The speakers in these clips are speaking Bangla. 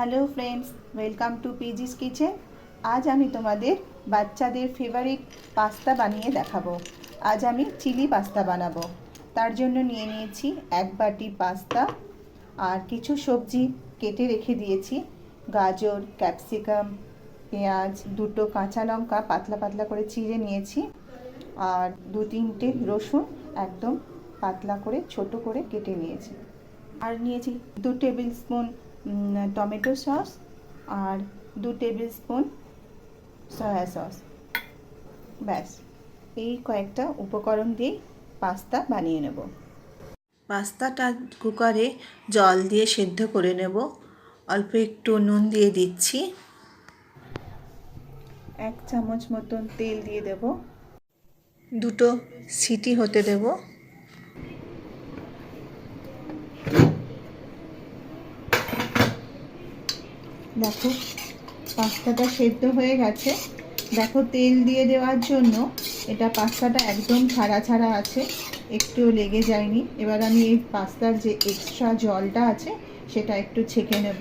হ্যালো ফ্রেন্ডস, ওয়েলকাম টু পিজিস কিচেন। আজ আমি তোমাদের বাচ্চাদের ফেভারিট পাস্তা বানিয়ে দেখাবো। আজ আমি চিলি পাস্তা বানাবো। তার জন্য নিয়ে নিয়েছি 1 বাটি পাস্তা আর কিছু সবজি কেটে রেখে দিয়েছি। গাজর, ক্যাপসিকাম, পেঁয়াজ, 2টো কাঁচা লঙ্কা পাতলা পাতলা করে চিড়ে নিয়েছি আর 2-3টে রসুন একদম পাতলা করে ছোট করে কেটে নিয়েছি। আর নিয়েছি 2 টেবিল স্পুন টমেটো সস আর 2 টেবিল স্পুন সয়া সস। ব্যাস, এই কয়েকটা উপকরণ দিয়ে পাস্তা বানিয়ে নেব। পাস্তাটা কুকারে জল দিয়ে সেদ্ধ করে নেব। অল্প একটু নুন দিয়ে দিচ্ছি, 1 চামচ মতন তেল দিয়ে দেব, 2টো সিটি হতে দেব। দেখো পাস্তাটা সেদ্ধ হয়ে গেছে। দেখো তেল দিয়ে দেওয়ার জন্য এটা পাস্তাটা একদম ছাড়া ছাড়া আছে, একটুও লেগে যায়নি। এবার আমি এই পাস্তার যে এক্সট্রা জলটা আছে সেটা একটু ছেঁকে নেব।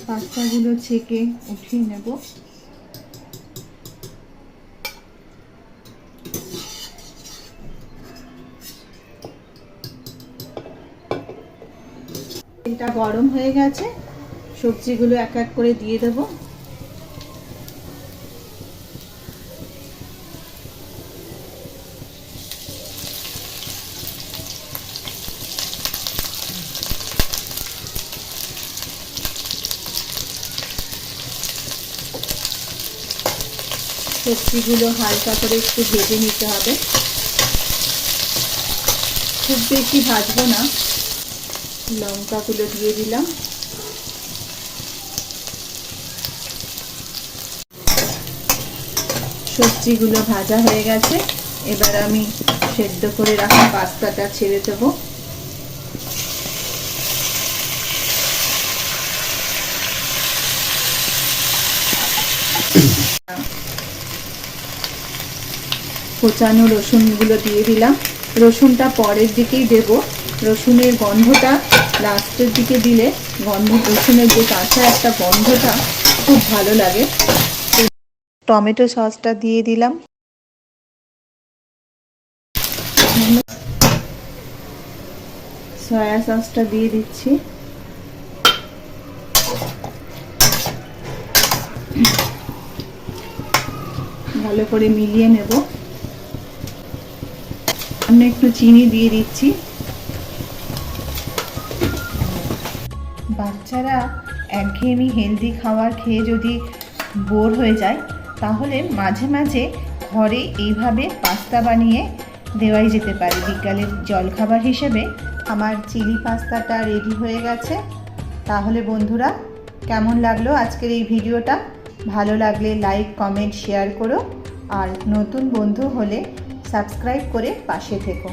পাস্তাগুলো ছেঁকে উঠিয়ে নেব। তেলটা গরম হয়ে গেছে, সবজিগুলো এক এক করে দিয়ে দেব। সবজিগুলো হালকা করে একটু ভেজে নিতে হবে, খুব বেশি ভাজবো না। লঙ্কাগুলো দিয়ে দিলাম। সবজিগুলো ভাজা হয়ে গেছে, এবার আমি সেদ্ধ করে রাখা পাস্তাটা ছেড়ে দেবো। কোচানো রসুনগুলো দিয়ে দিলাম। রসুনটা পরের দিকেই দেব, রসুনের গন্ধটা লাস্টের দিকে দিলে রসুনের যে কাঁচা একটা গন্ধটা খুব ভালো লাগে। টমেটো সসটা দিয়ে দিলাম, সয়া সসটা দিয়ে দিচ্ছি, ভালো করে মিলিয়ে নেব। আমি একটু চিনি দিয়ে দিচ্ছি। বাচ্চারা একঘেয়েমি হেলদি খাবার খেয়ে যদি বোর হয়ে যায় তাহলে মাঝে মাঝে ঘরে এইভাবে পাস্তা বানিয়ে দেওয়াই যেতে পারে বিকালের জলখাবার হিসেবে। আমার চিলি পাস্তাটা রেডি হয়ে গেছে। তাহলে বন্ধুরা, কেমন লাগলো আজকের এই ভিডিওটা? ভালো লাগলে লাইক, কমেন্ট, শেয়ার করো আর নতুন বন্ধু হলে সাবস্ক্রাইব করে পাশে থেকো।